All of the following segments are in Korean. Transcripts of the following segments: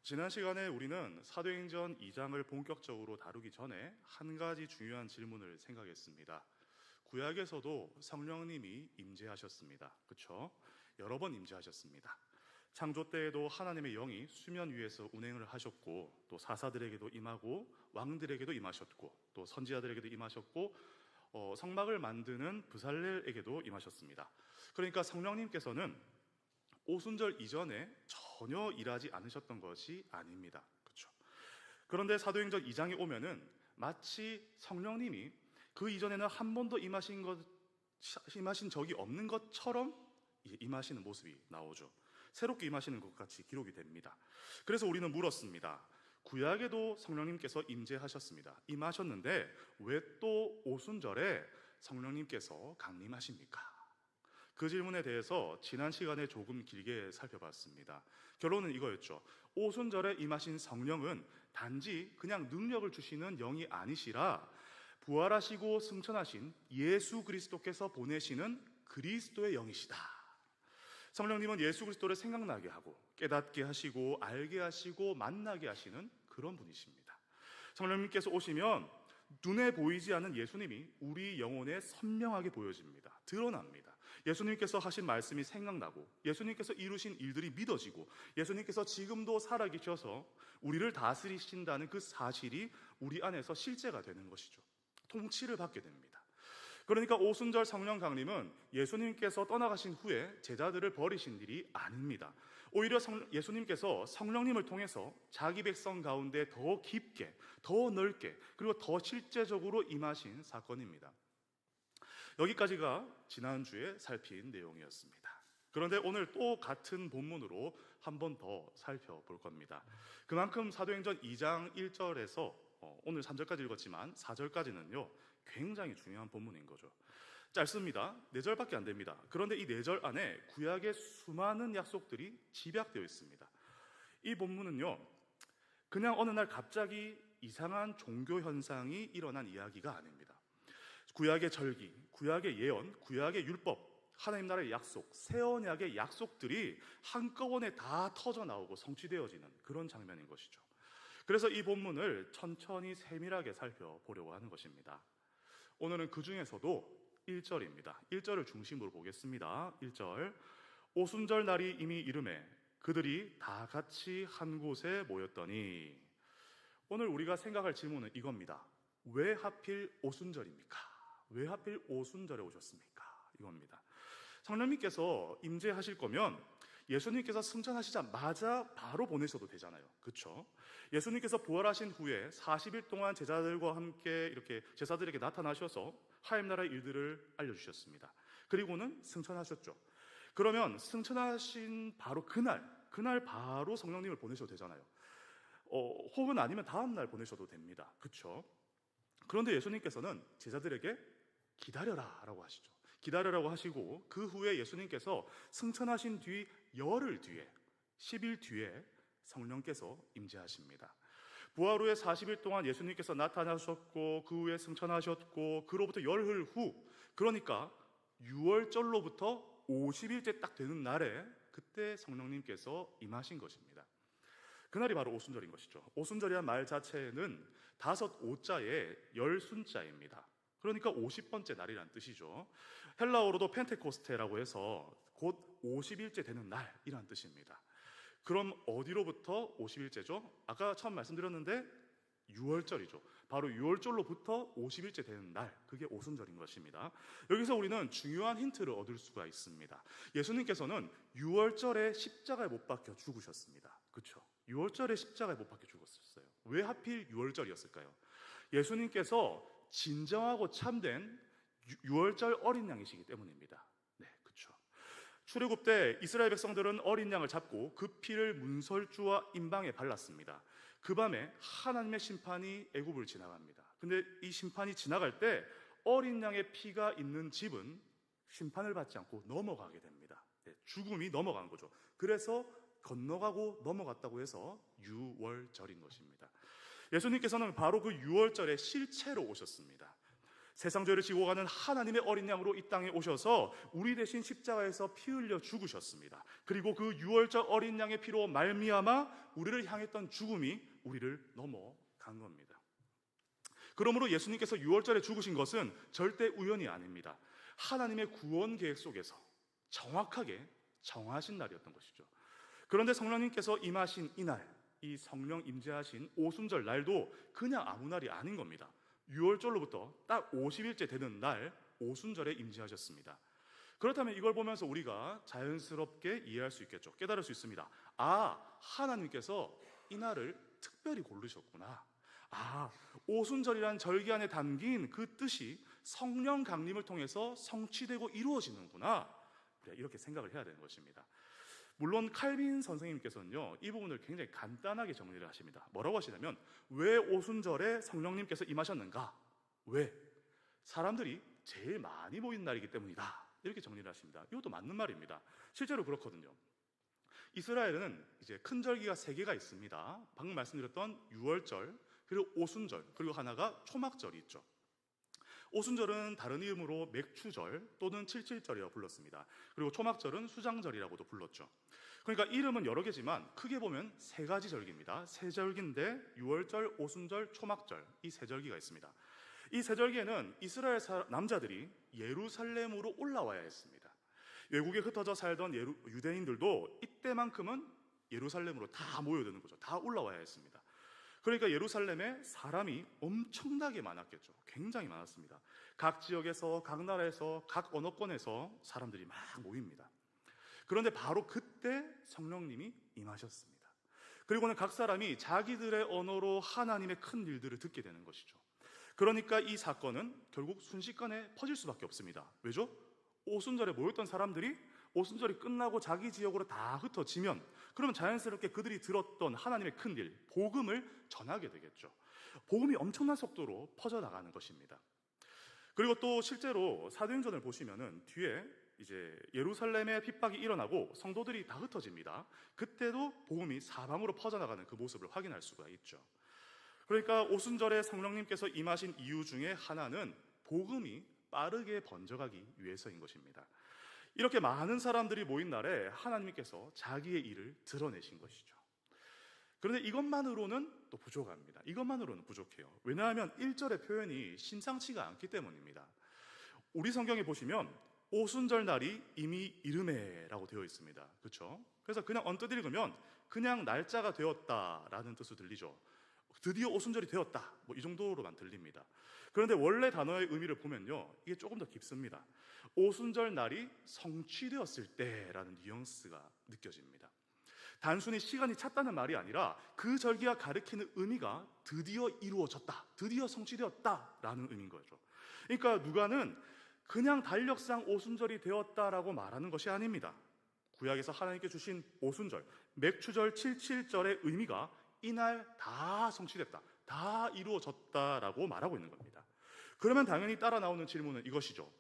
지난 시간에 우리는 사도행전 2장을 본격적으로 다루기 전에 한 가지 중요한 질문을 생각했습니다. 구약에서도 성령님이 임재하셨습니다. 그렇죠? 여러 번 임재하셨습니다. 창조 때에도 하나님의 영이 수면 위에서 운행을 하셨고, 또 사사들에게도 임하고 왕들에게도 임하셨고, 또 선지자들에게도 임하셨고, 성막을 만드는 브살렐에게도 임하셨습니다. 그러니까 성령님께서는 오순절 이전에 전혀 일하지 않으셨던 것이 아닙니다. 그렇죠? 그런데 사도행전 2장에 오면은 마치 성령님이 그 이전에는 한 번도 임하신 적이 없는 것처럼 임하시는 모습이 나오죠. 새롭게 임하시는 것 같이 기록이 됩니다. 그래서 우리는 물었습니다. 구약에도 성령님께서 임재하셨습니다. 임하셨는데 왜 또 오순절에 성령님께서 강림하십니까? 그 질문에 대해서 지난 시간에 조금 길게 살펴봤습니다. 결론은 이거였죠. 오순절에 임하신 성령은 단지 그냥 능력을 주시는 영이 아니시라 부활하시고 승천하신 예수 그리스도께서 보내시는 그리스도의 영이시다. 성령님은 예수 그리스도를 생각나게 하고 깨닫게 하시고 알게 하시고 만나게 하시는 그런 분이십니다. 성령님께서 오시면 눈에 보이지 않는 예수님이 우리 영혼에 선명하게 보여집니다. 드러납니다. 예수님께서 하신 말씀이 생각나고 예수님께서 이루신 일들이 믿어지고 예수님께서 지금도 살아계셔서 우리를 다스리신다는 그 사실이 우리 안에서 실제가 되는 것이죠. 통치를 받게 됩니다. 그러니까 오순절 성령 강림은 예수님께서 떠나가신 후에 제자들을 버리신 일이 아닙니다. 오히려 예수님께서 성령님을 통해서 자기 백성 가운데 더 깊게, 더 넓게, 그리고 더 실제적으로 임하신 사건입니다. 여기까지가 지난주에 살핀 내용이었습니다. 그런데 오늘 또 같은 본문으로 한 번 더 살펴볼 겁니다. 그만큼 사도행전 2장 1절에서 오늘 3절까지 읽었지만 4절까지는요 굉장히 중요한 본문인 거죠. 짧습니다. 4절밖에 안 됩니다. 그런데 이 4절 안에 구약의 수많은 약속들이 집약되어 있습니다. 이 본문은요 그냥 어느 날 갑자기 이상한 종교 현상이 일어난 이야기가 아닙니다. 구약의 절기, 구약의 예언, 구약의 율법, 하나님 나라의 약속, 새 언약의 약속들이 한꺼번에 다 터져 나오고 성취되어지는 그런 장면인 것이죠. 그래서 이 본문을 천천히 세밀하게 살펴보려고 하는 것입니다. 오늘은 그 중에서도 1절입니다. 1절을 중심으로 보겠습니다. 1절, 오순절 날이 이미 이르매 그들이 다 같이 한 곳에 모였더니. 오늘 우리가 생각할 질문은 이겁니다. 왜 하필 오순절입니까? 왜 하필 오순절에 오셨습니까? 이겁니다. 성령님께서 임재하실 거면 예수님께서 승천하시자마자 바로 보내셔도 되잖아요. 그렇죠? 예수님께서 부활하신 후에 40일 동안 제자들과 함께 이렇게 제자들에게 나타나셔서 하나님 나라의 일들을 알려주셨습니다. 그리고는 승천하셨죠. 그러면 승천하신 바로 그날 바로 성령님을 보내셔도 되잖아요. 혹은 아니면 다음 날 보내셔도 됩니다. 그렇죠? 그런데 예수님께서는 제자들에게 기다려라 라고 하시죠. 기다려라고 하시고 그 후에 예수님께서 승천하신 뒤 열흘 뒤에 10일 뒤에 성령께서 임재하십니다. 부활 후에 40일 동안 예수님께서 나타나셨고 그 후에 승천하셨고 그로부터 열흘 후, 그러니까 6월절로부터 50일째 딱 되는 날에 그때 성령님께서 임하신 것입니다. 그날이 바로 오순절인 것이죠. 오순절이란 말 자체는 5오자의 열순자입니다. 그러니까 50번째 날이란 뜻이죠. 헬라어로도 펜테코스테라고 해서 곧 50일째 되는 날이란 뜻입니다. 그럼 어디로부터 50일째죠? 아까 처음 말씀드렸는데 6월절이죠. 바로 6월절로부터 50일째 되는 날, 그게 오순절인 것입니다. 여기서 우리는 중요한 힌트를 얻을 수가 있습니다. 예수님께서는 6월절에 십자가에 못 박혀 죽으셨습니다. 그렇죠? 6월절에 십자가에 못 박혀 죽었어요. 왜 하필 6월절이었을까요? 예수님께서 진정하고 참된 6월절 어린 양이시기 때문입니다. 네, 그렇죠. 출애굽 때 이스라엘 백성들은 어린 양을 잡고 그 피를 문설주와 임방에 발랐습니다. 그 밤에 하나님의 심판이 애굽을 지나갑니다. 근데 이 심판이 지나갈 때 어린 양의 피가 있는 집은 심판을 받지 않고 넘어가게 됩니다. 네, 죽음이 넘어간 거죠. 그래서 건너가고 넘어갔다고 해서 6월절인 것입니다. 예수님께서는 바로 그 6월절에 실체로 오셨습니다. 세상 죄를 지고 가는 하나님의 어린 양으로 이 땅에 오셔서 우리 대신 십자가에서 피 흘려 죽으셨습니다. 그리고 그 유월절 어린 양의 피로 말미암아 우리를 향했던 죽음이 우리를 넘어간 겁니다. 그러므로 예수님께서 유월절에 죽으신 것은 절대 우연이 아닙니다. 하나님의 구원 계획 속에서 정확하게 정하신 날이었던 것이죠. 그런데 성령님께서 임하신 이날, 이 성령 임재하신 오순절 날도 그냥 아무 날이 아닌 겁니다. 6월절로부터 딱 50일째 되는 날 오순절에 임재하셨습니다. 그렇다면 이걸 보면서 우리가 자연스럽게 이해할 수 있겠죠. 깨달을 수 있습니다. 하나님께서 이 날을 특별히 고르셨구나. 오순절이란 절기 안에 담긴 그 뜻이 성령 강림을 통해서 성취되고 이루어지는구나. 이렇게 생각을 해야 되는 것입니다. 물론 칼빈 선생님께서는요, 이 부분을 굉장히 간단하게 정리를 하십니다. 뭐라고 하시냐면, 왜 오순절에 성령님께서 임하셨는가? 왜? 사람들이 제일 많이 모인 날이기 때문이다. 이렇게 정리를 하십니다. 이것도 맞는 말입니다. 실제로 그렇거든요. 이스라엘은 이제 큰 절기가 3개가 있습니다. 방금 말씀드렸던 유월절, 그리고 오순절, 그리고 하나가 초막절이 있죠. 오순절은 다른 이름으로 맥추절 또는 칠칠절이라고 불렀습니다. 그리고 초막절은 수장절이라고도 불렀죠. 그러니까 이름은 여러 개지만 크게 보면 3가지 절기입니다. 3절기인데 유월절, 오순절, 초막절, 이 3절기가 있습니다. 이 3절기에는 이스라엘 남자들이 예루살렘으로 올라와야 했습니다. 외국에 흩어져 살던 유대인들도 이때만큼은 예루살렘으로 다 모여드는 거죠. 다 올라와야 했습니다. 그러니까 예루살렘에 사람이 엄청나게 많았겠죠. 굉장히 많았습니다. 각 지역에서, 각 나라에서, 각 언어권에서 사람들이 막 모입니다. 그런데 바로 그때 성령님이 임하셨습니다. 그리고는 각 사람이 자기들의 언어로 하나님의 큰 일들을 듣게 되는 것이죠. 그러니까 이 사건은 결국 순식간에 퍼질 수밖에 없습니다. 왜죠? 오순절에 모였던 사람들이 오순절이 끝나고 자기 지역으로 다 흩어지면 그러면 자연스럽게 그들이 들었던 하나님의 큰 일, 복음을 전하게 되겠죠. 복음이 엄청난 속도로 퍼져나가는 것입니다. 그리고 또 실제로 사도행전을 보시면은 뒤에 이제 예루살렘의 핍박이 일어나고 성도들이 다 흩어집니다. 그때도 복음이 사방으로 퍼져나가는 그 모습을 확인할 수가 있죠. 그러니까 오순절에 성령님께서 임하신 이유 중에 하나는 복음이 빠르게 번져가기 위해서인 것입니다. 이렇게 많은 사람들이 모인 날에 하나님께서 자기의 일을 드러내신 것이죠. 그런데 이것만으로는 또 부족합니다. 이것만으로는 부족해요. 왜냐하면 1절의 표현이 심상치가 않기 때문입니다. 우리 성경에 보시면 오순절 날이 이미 이르매라고 되어 있습니다. 그렇죠? 그래서 그냥 언뜻 읽으면 그냥 날짜가 되었다라는 뜻으로 들리죠. 드디어 오순절이 되었다, 이 정도로만 들립니다. 그런데 원래 단어의 의미를 보면요, 이게 조금 더 깊습니다. 오순절 날이 성취되었을 때라는 뉘앙스가 느껴집니다. 단순히 시간이 찼다는 말이 아니라 그 절기가 가리키는 의미가 드디어 이루어졌다, 드디어 성취되었다라는 의미인 거죠. 그러니까 누가는 그냥 달력상 오순절이 되었다라고 말하는 것이 아닙니다. 구약에서 하나님께 주신 오순절, 맥추절, 칠칠절의 의미가 이날 다 성취됐다, 다 이루어졌다라고 말하고 있는 겁니다. 그러면 당연히 따라 나오는 질문은 이것이죠.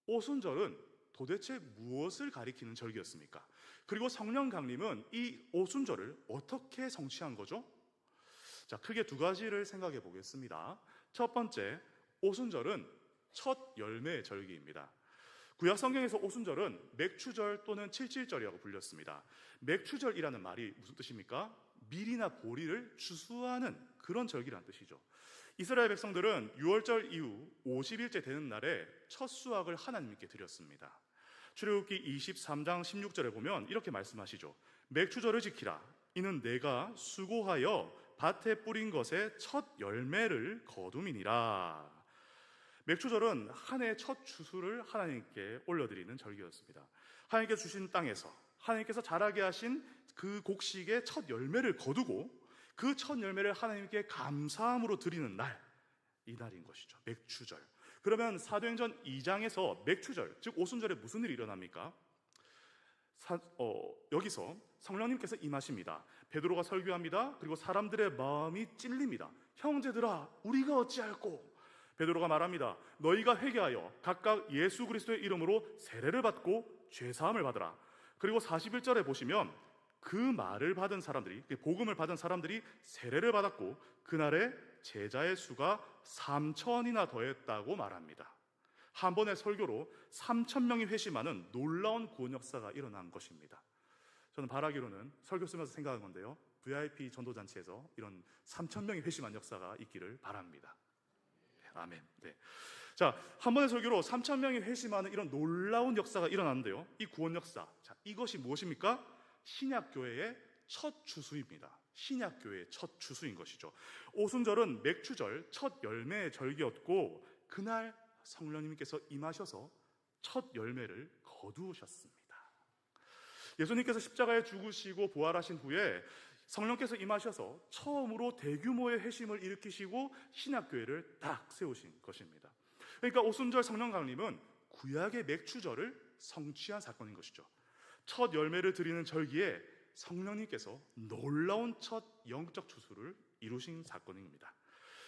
오순절은 도대체 무엇을 가리키는 절기였습니까? 그리고 성령 강림은 이 오순절을 어떻게 성취한 거죠? 자, 크게 2가지를 생각해 보겠습니다. 첫 번째, 오순절은 첫 열매의 절기입니다. 구약 성경에서 오순절은 맥추절 또는 칠칠절이라고 불렸습니다. 맥추절이라는 말이 무슨 뜻입니까? 밀이나 보리를 추수하는 그런 절기라는 뜻이죠. 이스라엘 백성들은 유월절 이후 50일째 되는 날에 첫 수확을 하나님께 드렸습니다. 출애굽기 23장 16절에 보면 이렇게 말씀하시죠. 맥추절을 지키라. 이는 내가 수고하여 밭에 뿌린 것의 첫 열매를 거둠이니라. 맥추절은 한 해의 첫 추수를 하나님께 올려드리는 절기였습니다. 하나님께서 주신 땅에서 하나님께서 자라게 하신 그 곡식의 첫 열매를 거두고 그 첫 열매를 하나님께 감사함으로 드리는 날, 이 날인 것이죠. 맥추절. 그러면 사도행전 2장에서 맥추절, 즉 오순절에 무슨 일이 일어납니까? 여기서 성령님께서 임하십니다. 베드로가 설교합니다. 그리고 사람들의 마음이 찔립니다. 형제들아, 우리가 어찌할꼬? 베드로가 말합니다. 너희가 회개하여 각각 예수 그리스도의 이름으로 세례를 받고 죄사함을 받으라. 그리고 41절에 보시면 그 말을 받은 사람들이, 복음을 받은 사람들이 세례를 받았고 그날에 제자의 수가 3천이나 더했다고 말합니다. 한 번의 설교로 3,000명이 회심하는 놀라운 구원 역사가 일어난 것입니다. 저는 바라기로는 설교 쓰면서 생각한 건데요, VIP 전도잔치에서 이런 3,000명이 회심한 역사가 있기를 바랍니다. 아멘. 네. 자, 한 번의 설교로 3,000명이 회심하는 이런 놀라운 역사가 일어났는데요, 이 구원 역사, 자, 이것이 무엇입니까? 신약교회의 첫 주수입니다. 신약교회의 첫 주수인 것이죠. 오순절은 맥추절, 첫 열매의 절기였고 그날 성령님께서 임하셔서 첫 열매를 거두셨습니다. 예수님께서 십자가에 죽으시고 부활하신 후에 성령께서 임하셔서 처음으로 대규모의 회심을 일으키시고 신약교회를 딱 세우신 것입니다. 그러니까 오순절 성령 강림은 구약의 맥추절을 성취한 사건인 것이죠. 첫 열매를 드리는 절기에 성령님께서 놀라운 첫 영적 추수를 이루신 사건입니다.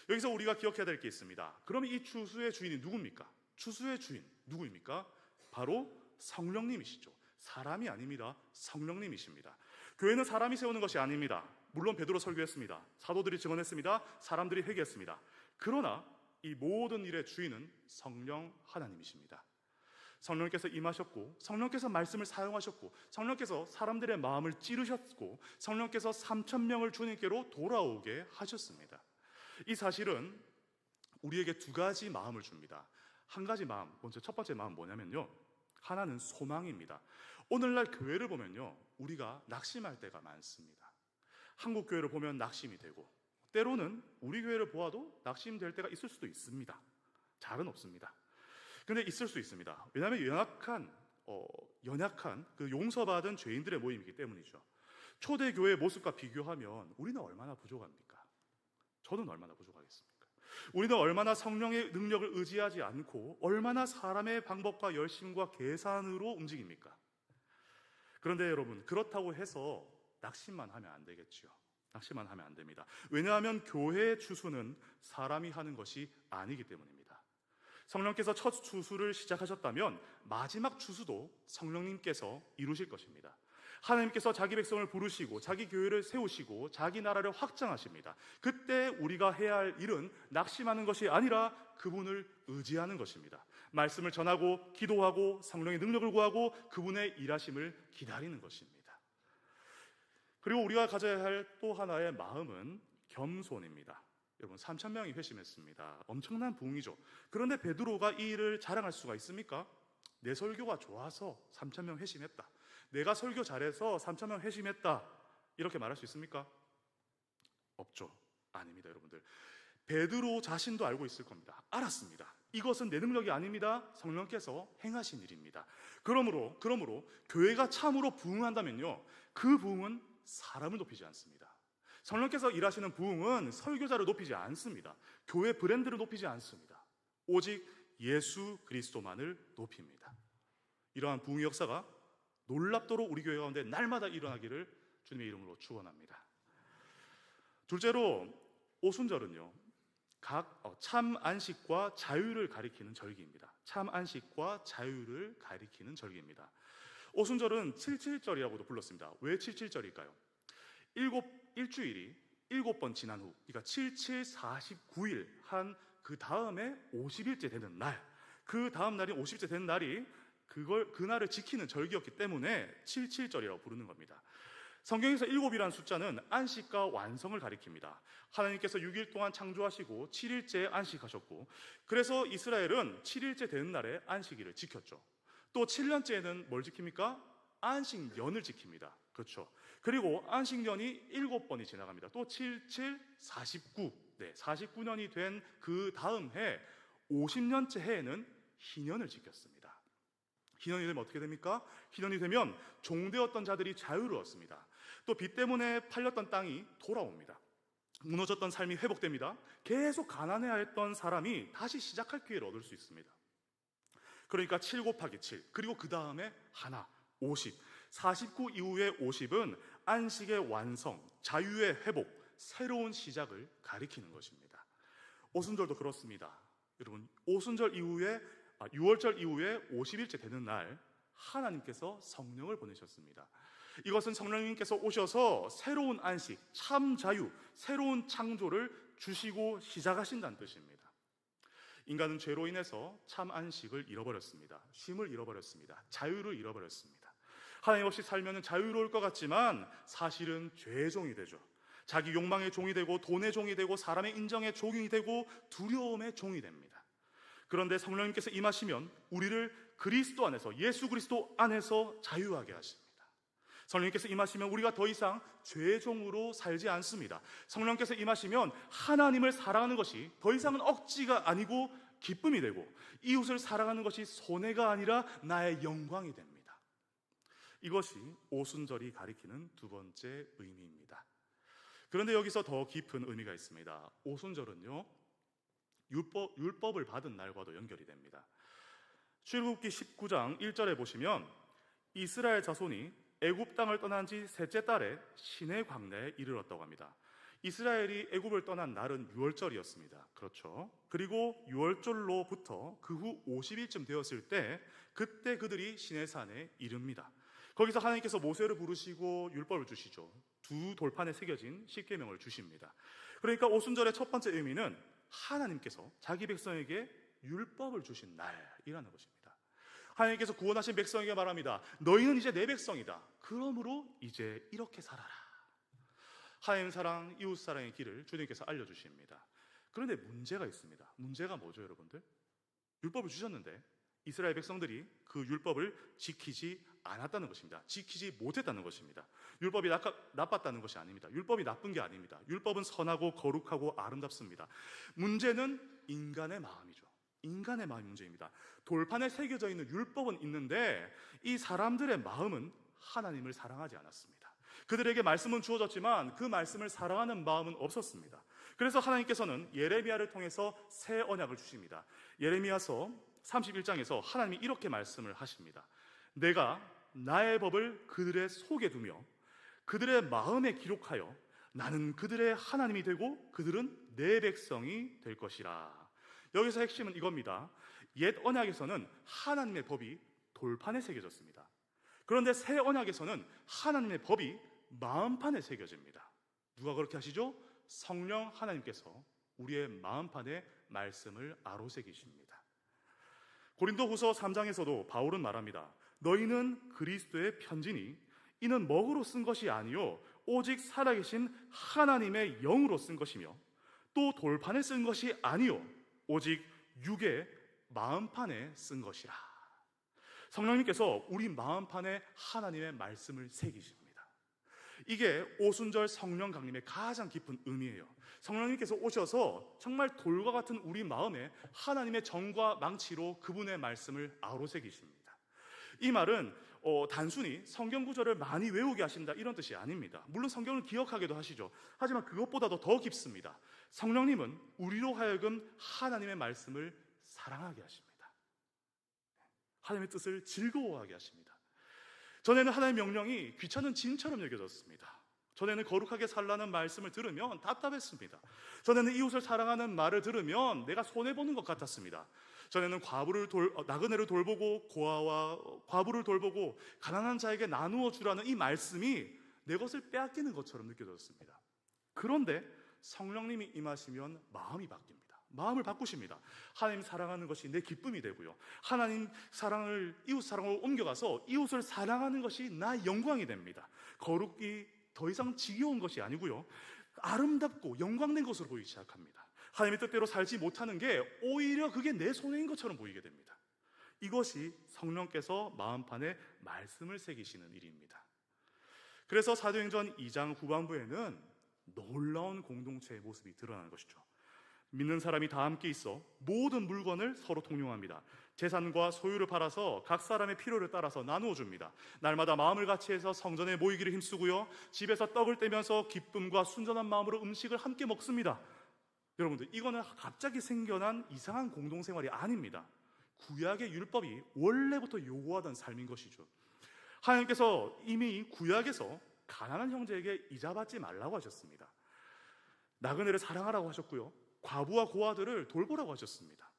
여기서 우리가 기억해야 될 게 있습니다. 그러면 이 추수의 주인이 누굽니까? 추수의 주인 누구입니까? 바로 성령님이시죠. 사람이 아닙니다. 성령님이십니다. 교회는 사람이 세우는 것이 아닙니다. 물론 베드로 설교했습니다. 사도들이 증언했습니다. 사람들이 회개했습니다. 그러나 이 모든 일의 주인은 성령 하나님이십니다. 성령께서 임하셨고 성령께서 말씀을 사용하셨고 성령께서 사람들의 마음을 찌르셨고 성령께서 3,000명을 주님께로 돌아오게 하셨습니다. 이 사실은 우리에게 두 가지 마음을 줍니다. 한 가지 마음, 먼저 첫 번째 마음은 뭐냐면요, 하나는 소망입니다. 오늘날 교회를 보면요, 우리가 낙심할 때가 많습니다. 한국 교회를 보면 낙심이 되고 때로는 우리 교회를 보아도 낙심될 때가 있을 수도 있습니다. 잘은 없습니다. 근데 있을 수 있습니다. 왜냐하면 연약한 그 용서받은 죄인들의 모임이기 때문이죠. 초대교회의 모습과 비교하면 우리는 얼마나 부족합니까? 저는 얼마나 부족하겠습니까? 우리는 얼마나 성령의 능력을 의지하지 않고 얼마나 사람의 방법과 열심과 계산으로 움직입니까? 그런데 여러분, 그렇다고 해서 낙심만 하면 안 되겠죠. 낙심만 하면 안 됩니다. 왜냐하면 교회의 추수는 사람이 하는 것이 아니기 때문입니다. 성령께서 첫 추수를 시작하셨다면 마지막 추수도 성령님께서 이루실 것입니다. 하나님께서 자기 백성을 부르시고 자기 교회를 세우시고 자기 나라를 확장하십니다. 그때 우리가 해야 할 일은 낙심하는 것이 아니라 그분을 의지하는 것입니다. 말씀을 전하고 기도하고 성령의 능력을 구하고 그분의 일하심을 기다리는 것입니다. 그리고 우리가 가져야 할 또 하나의 마음은 겸손입니다. 여러분, 3,000명이 회심했습니다. 엄청난 부흥이죠. 그런데 베드로가 이 일을 자랑할 수가 있습니까? 내 설교가 좋아서 3,000명 회심했다, 내가 설교 잘해서 3,000명 회심했다, 이렇게 말할 수 있습니까? 없죠. 아닙니다. 여러분들, 베드로 자신도 알고 있을 겁니다. 알았습니다. 이것은 내 능력이 아닙니다. 성령께서 행하신 일입니다. 그러므로 교회가 참으로 부흥한다면요, 그 부흥은 사람을 높이지 않습니다. 성령께서 일하시는 부흥은 설교자를 높이지 않습니다. 교회 브랜드를 높이지 않습니다. 오직 예수 그리스도만을 높입니다. 이러한 부흥의 역사가 놀랍도록 우리 교회 가운데 날마다 일어나기를 주님의 이름으로 축원합니다. 둘째로, 오순절은요, 참 안식과 자유를 가리키는 절기입니다. 참 안식과 자유를 가리키는 절기입니다. 오순절은 7.7절이라고도 불렀습니다. 왜 7.7절일까요? 일주일이 7번 지난 후, 그러니까 7.7 49일 한 그 다음에 50일째 되는 날, 그 다음 날이 50일째 되는 날이 그날을 지키는 절기였기 때문에 7.7절이라고 부르는 겁니다. 성경에서 7이라는 숫자는 안식과 완성을 가리킵니다. 하나님께서 6일 동안 창조하시고 7일째 안식하셨고, 그래서 이스라엘은 7일째 되는 날에 안식일을 지켰죠. 또 7년째에는 뭘 지킵니까? 안식년을 지킵니다. 그렇죠. 그리고 안식년이 7번이 지나갑니다. 또 7, 7, 49. 49년이 된 그 다음 해 50년째 해에는 희년을 지켰습니다. 희년이 되면 어떻게 됩니까? 희년이 되면 종되었던 자들이 자유를 얻습니다. 또 빚 때문에 팔렸던 땅이 돌아옵니다. 무너졌던 삶이 회복됩니다. 계속 가난해했던 사람이 다시 시작할 기회를 얻을 수 있습니다. 그러니까 7 곱하기 7, 그리고 그 다음에 하나, 50. 49 이후의 50은 안식의 완성, 자유의 회복, 새로운 시작을 가리키는 것입니다. 오순절도 그렇습니다. 여러분, 오순절 이후에 6월절 이후에 50일째 되는 날 하나님께서 성령을 보내셨습니다. 이것은 성령님께서 오셔서 새로운 안식, 참 자유, 새로운 창조를 주시고 시작하신다는 뜻입니다. 인간은 죄로 인해서 참 안식을 잃어버렸습니다. 쉼을 잃어버렸습니다. 자유를 잃어버렸습니다. 하나님 없이 살면 자유로울 것 같지만 사실은 죄의 종이 되죠. 자기 욕망의 종이 되고 돈의 종이 되고 사람의 인정의 종이 되고 두려움의 종이 됩니다. 그런데 성령님께서 임하시면 우리를 그리스도 안에서, 예수 그리스도 안에서 자유하게 하십니다. 성령님께서 임하시면 우리가 더 이상 죄의 종으로 살지 않습니다. 성령께서 임하시면 하나님을 사랑하는 것이 더 이상은 억지가 아니고 기쁨이 되고, 이웃을 사랑하는 것이 손해가 아니라 나의 영광이 됩니다. 이것이 오순절이 가리키는 두 번째 의미입니다. 그런데 여기서 더 깊은 의미가 있습니다. 오순절은요, 율법을 받은 날과도 연결이 됩니다. 출애굽기 19장 1절에 보시면 이스라엘 자손이 애굽 땅을 떠난 지 셋째 달에 시내 광야에 이르렀다고 합니다. 이스라엘이 애굽을 떠난 날은 6월절이었습니다. 그렇죠. 그리고 6월절로부터 그 후 50일쯤 되었을 때 그때 그들이 시내산에 이릅니다. 거기서 하나님께서 모세를 부르시고 율법을 주시죠. 두 돌판에 새겨진 십계명을 주십니다. 그러니까 오순절의 첫 번째 의미는 하나님께서 자기 백성에게 율법을 주신 날이라는 것입니다. 하나님께서 구원하신 백성에게 말합니다. 너희는 이제 내 백성이다. 그러므로 이제 이렇게 살아라. 하나님 사랑, 이웃 사랑의 길을 주님께서 알려주십니다. 그런데 문제가 있습니다. 문제가 뭐죠, 여러분들? 율법을 주셨는데 이스라엘 백성들이 그 율법을 지키지 않았다는 것입니다. 지키지 못했다는 것입니다. 율법이 나빴다는 것이 아닙니다. 율법이 나쁜 게 아닙니다. 율법은 선하고 거룩하고 아름답습니다. 문제는 인간의 마음이죠. 인간의 마음이 문제입니다. 돌판에 새겨져 있는 율법은 있는데 이 사람들의 마음은 하나님을 사랑하지 않았습니다. 그들에게 말씀은 주어졌지만 그 말씀을 사랑하는 마음은 없었습니다. 그래서 하나님께서는 예레미야를 통해서 새 언약을 주십니다. 예레미야서 31장에서 하나님이 이렇게 말씀을 하십니다. 내가 나의 법을 그들의 속에 두며 그들의 마음에 기록하여 나는 그들의 하나님이 되고 그들은 내 백성이 될 것이라. 여기서 핵심은 이겁니다. 옛 언약에서는 하나님의 법이 돌판에 새겨졌습니다. 그런데 새 언약에서는 하나님의 법이 마음판에 새겨집니다. 누가 그렇게 하시죠? 성령 하나님께서 우리의 마음판에 말씀을 아로새기십니다. 고린도후서 3장에서도 바울은 말합니다. 너희는 그리스도의 편지니 이는 먹으로 쓴 것이 아니요 오직 살아계신 하나님의 영으로 쓴 것이며 또 돌판에 쓴 것이 아니요 오직 육의 마음판에 쓴 것이라. 성령님께서 우리 마음판에 하나님의 말씀을 새기십니다. 이게 오순절 성령 강림의 가장 깊은 의미예요. 성령님께서 오셔서 정말 돌과 같은 우리 마음에 하나님의 정과 망치로 그분의 말씀을 아로새기십니다. 이 말은 단순히 성경 구절을 많이 외우게 하신다 이런 뜻이 아닙니다. 물론 성경을 기억하기도 하시죠. 하지만 그것보다도 더 깊습니다. 성령님은 우리로 하여금 하나님의 말씀을 사랑하게 하십니다. 하나님의 뜻을 즐거워하게 하십니다. 전에는 하나님의 명령이 귀찮은 짐처럼 여겨졌습니다. 전에는 거룩하게 살라는 말씀을 들으면 답답했습니다. 전에는 이웃을 사랑하는 말을 들으면 내가 손해보는 것 같았습니다. 전에는 나그네를 돌보고 고아와 과부를 돌보고 가난한 자에게 나누어 주라는 이 말씀이 내 것을 빼앗기는 것처럼 느껴졌습니다. 그런데 성령님이 임하시면 마음이 바뀝니다. 마음을 바꾸십니다. 하나님 사랑하는 것이 내 기쁨이 되고요. 하나님 사랑을 이웃 사랑으로 옮겨가서 이웃을 사랑하는 것이 나의 영광이 됩니다. 거룩이 더 이상 지겨운 것이 아니고요. 아름답고 영광된 것으로 보이기 시작합니다. 하나님의 뜻대로 살지 못하는 게 오히려 그게 내 손해인 것처럼 보이게 됩니다. 이것이 성령께서 마음판에 말씀을 새기시는 일입니다. 그래서 사도행전 2장 후반부에는 놀라운 공동체의 모습이 드러나는 것이죠. 믿는 사람이 다 함께 있어 모든 물건을 서로 통용합니다. 재산과 소유를 팔아서 각 사람의 필요를 따라서 나누어 줍니다. 날마다 마음을 같이해서 성전에 모이기를 힘쓰고요. 집에서 떡을 떼면서 기쁨과 순전한 마음으로 음식을 함께 먹습니다. 여러분들, 이거는 갑자기 생겨난 이상한 공동생활이 아닙니다. 구약의 율법이 원래부터 요구하던 삶인 것이죠. 하나님께서 이미 구약에서 가난한 형제에게 이자 받지 말라고 하셨습니다. 나그네를 사랑하라고 하셨고요. 과부와 고아들을 돌보라고 하셨습니다.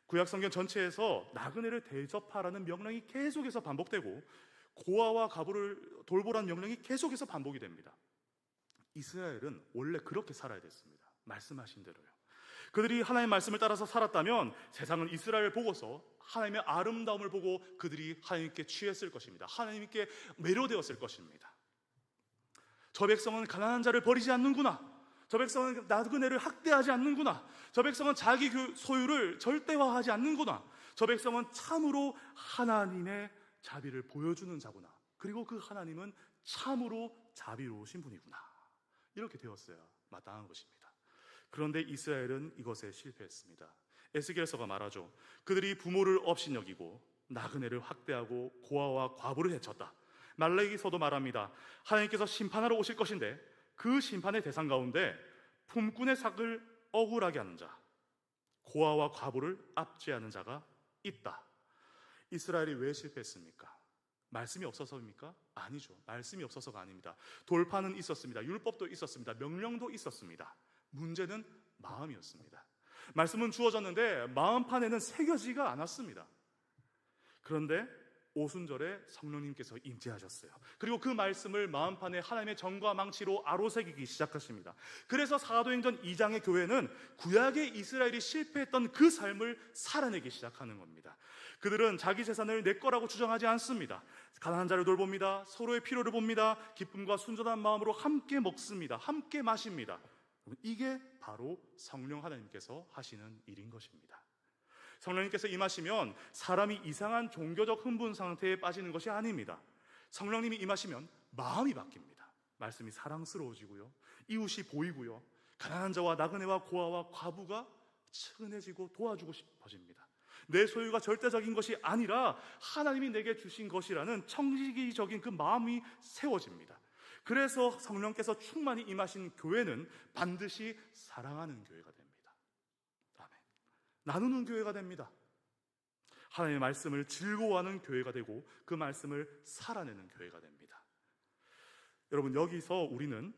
구약 성경 전체에서 나그네를 대접하라는 명령이 계속해서 반복되고 고아와 과부를 돌보라는 명령이 계속해서 반복이 됩니다. 이스라엘은 원래 그렇게 살아야 됐습니다. 말씀하신 대로요. 그들이 하나님의 말씀을 따라서 살았다면 세상은 이스라엘을 보고서 하나님의 아름다움을 보고 그들이 하나님께 취했을 것입니다. 하나님께 매료되었을 것입니다. 저 백성은 가난한 자를 버리지 않는구나. 저 백성은 나그네를 학대하지 않는구나. 저 백성은 자기 소유를 절대화하지 않는구나. 저 백성은 참으로 하나님의 자비를 보여주는 자구나. 그리고 그 하나님은 참으로 자비로우신 분이구나. 이렇게 되었어야 마땅한 것입니다. 그런데 이스라엘은 이것에 실패했습니다. 에스겔서가 말하죠. 그들이 부모를 업신여기고 나그네를 학대하고 고아와 과부를 해쳤다. 말라기서도 말합니다. 하나님께서 심판하러 오실 것인데 그 심판의 대상 가운데 품꾼의 삭을 억울하게 하는 자, 고아와 과부를 압제하는 자가 있다. 이스라엘이 왜 실패했습니까? 말씀이 없어서입니까? 아니죠. 말씀이 없어서가 아닙니다. 돌파는 있었습니다. 율법도 있었습니다. 명령도 있었습니다. 문제는 마음이었습니다. 말씀은 주어졌는데 마음판에는 새겨지가 않았습니다. 그런데 오순절에 성령님께서 임재하셨어요. 그리고 그 말씀을 마음판에 하나님의 정과 망치로 아로새기기 시작하십니다. 그래서 사도행전 2장의 교회는 구약의 이스라엘이 실패했던 그 삶을 살아내기 시작하는 겁니다. 그들은 자기 재산을 내 거라고 주장하지 않습니다. 가난한 자를 돌봅니다. 서로의 필요를 봅니다. 기쁨과 순전한 마음으로 함께 먹습니다. 함께 마십니다. 이게 바로 성령 하나님께서 하시는 일인 것입니다. 성령님께서 임하시면 사람이 이상한 종교적 흥분 상태에 빠지는 것이 아닙니다. 성령님이 임하시면 마음이 바뀝니다. 말씀이 사랑스러워지고요, 이웃이 보이고요, 가난한 자와 나그네와 고아와 과부가 측은해지고 도와주고 싶어집니다. 내 소유가 절대적인 것이 아니라 하나님이 내게 주신 것이라는 청지기적인 그 마음이 세워집니다. 그래서 성령께서 충만히 임하신 교회는 반드시 사랑하는 교회가 됩니다. 아멘. 나누는 교회가 됩니다. 하나님의 말씀을 즐거워하는 교회가 되고 그 말씀을 살아내는 교회가 됩니다. 여러분, 여기서 우리는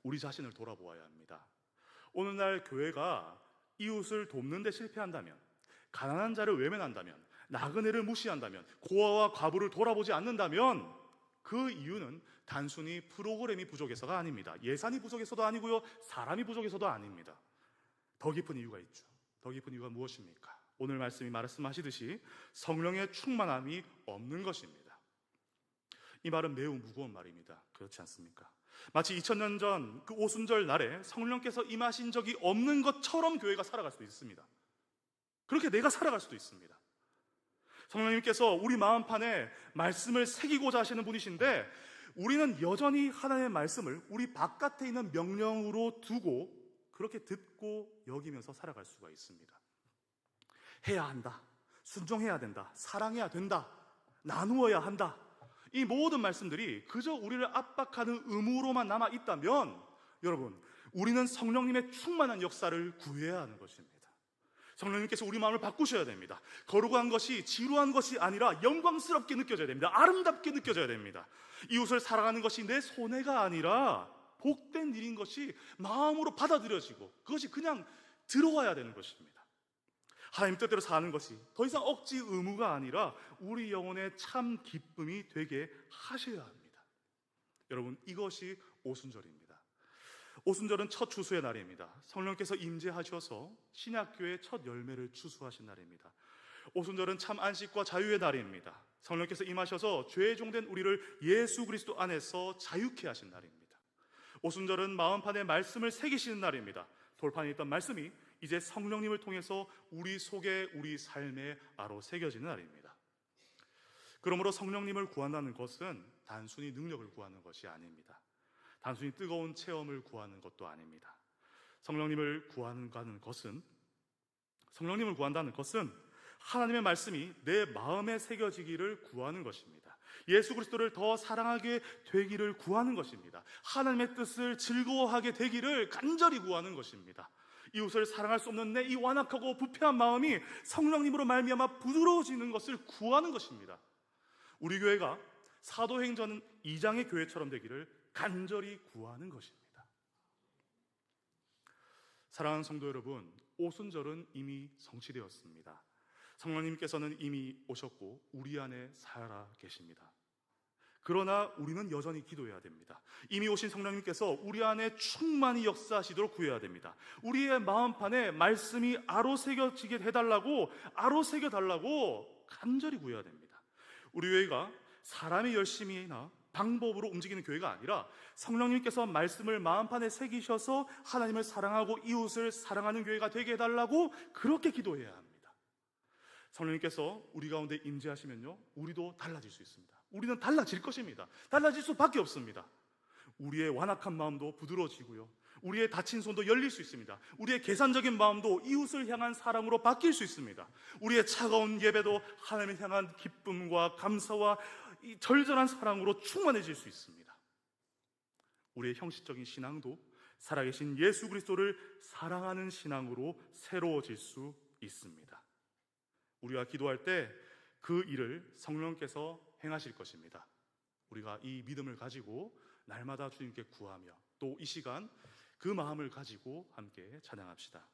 우리 자신을 돌아보아야 합니다. 오늘날 교회가 이웃을 돕는 데 실패한다면, 가난한 자를 외면한다면, 나그네를 무시한다면, 고아와 과부를 돌아보지 않는다면 그 이유는 단순히 프로그램이 부족해서가 아닙니다. 예산이 부족해서도 아니고요, 사람이 부족해서도 아닙니다. 더 깊은 이유가 있죠. 더 깊은 이유가 무엇입니까? 오늘 말씀이 말씀하시듯이 성령의 충만함이 없는 것입니다. 이 말은 매우 무거운 말입니다. 그렇지 않습니까? 마치 2000년 전 그 오순절 날에 성령께서 임하신 적이 없는 것처럼 교회가 살아갈 수도 있습니다. 그렇게 내가 살아갈 수도 있습니다. 성령님께서 우리 마음판에 말씀을 새기고자 하시는 분이신데 우리는 여전히 하나님의 말씀을 우리 바깥에 있는 명령으로 두고 그렇게 듣고 여기면서 살아갈 수가 있습니다. 해야 한다, 순종해야 된다, 사랑해야 된다, 나누어야 한다, 이 모든 말씀들이 그저 우리를 압박하는 의무로만 남아있다면 여러분, 우리는 성령님의 충만한 역사를 구해야 하는 것입니다. 성령님께서 우리 마음을 바꾸셔야 됩니다. 거룩한 것이 지루한 것이 아니라 영광스럽게 느껴져야 됩니다. 아름답게 느껴져야 됩니다. 이웃을 사랑하는 것이 내 손해가 아니라 복된 일인 것이 마음으로 받아들여지고 그것이 그냥 들어와야 되는 것입니다. 하나님 뜻대로 사는 것이 더 이상 억지 의무가 아니라 우리 영혼의 참 기쁨이 되게 하셔야 합니다. 여러분, 이것이 오순절입니다. 오순절은 첫 추수의 날입니다. 성령께서 임재하셔서 신약교회의 첫 열매를 추수하신 날입니다. 오순절은 참 안식과 자유의 날입니다. 성령께서 임하셔서 죄에 종된 우리를 예수 그리스도 안에서 자유케 하신 날입니다. 오순절은 마음판에 말씀을 새기시는 날입니다. 돌판에 있던 말씀이 이제 성령님을 통해서 우리 속에 우리 삶에 아로 새겨지는 날입니다. 그러므로 성령님을 구한다는 것은 단순히 능력을 구하는 것이 아닙니다. 단순히 뜨거운 체험을 구하는 것도 아닙니다. 성령님을 구한다는 것은 하나님의 말씀이 내 마음에 새겨지기를 구하는 것입니다. 예수 그리스도를 더 사랑하게 되기를 구하는 것입니다. 하나님의 뜻을 즐거워하게 되기를 간절히 구하는 것입니다. 이웃을 사랑할 수 없는 내 이 완악하고 부패한 마음이 성령님으로 말미암아 부드러워지는 것을 구하는 것입니다. 우리 교회가 사도행전 2장의 교회처럼 되기를 간절히 구하는 것입니다. 사랑하는 성도 여러분, 오순절은 이미 성취되었습니다. 성령님께서는 이미 오셨고 우리 안에 살아 계십니다. 그러나 우리는 여전히 기도해야 됩니다. 이미 오신 성령님께서 우리 안에 충만히 역사하시도록 구해야 됩니다. 우리의 마음판에 말씀이 아로새겨지게 해달라고, 아로새겨달라고 간절히 구해야 됩니다. 우리 교회가 사람이 열심히나 방법으로 움직이는 교회가 아니라 성령님께서 말씀을 마음판에 새기셔서 하나님을 사랑하고 이웃을 사랑하는 교회가 되게 해달라고 그렇게 기도해야 합니다. 성령님께서 우리 가운데 임재하시면요, 우리도 달라질 수 있습니다. 우리는 달라질 것입니다. 달라질 수밖에 없습니다. 우리의 완악한 마음도 부드러워지고요, 우리의 다친 손도 열릴 수 있습니다. 우리의 계산적인 마음도 이웃을 향한 사랑으로 바뀔 수 있습니다. 우리의 차가운 예배도 하나님을 향한 기쁨과 감사와 이 절절한 사랑으로 충만해질 수 있습니다. 우리의 형식적인 신앙도 살아계신 예수 그리스도를 사랑하는 신앙으로 새로워질 수 있습니다. 우리가 기도할 때 그 일을 성령께서 행하실 것입니다. 우리가 이 믿음을 가지고 날마다 주님께 구하며 또 이 시간 그 마음을 가지고 함께 찬양합시다.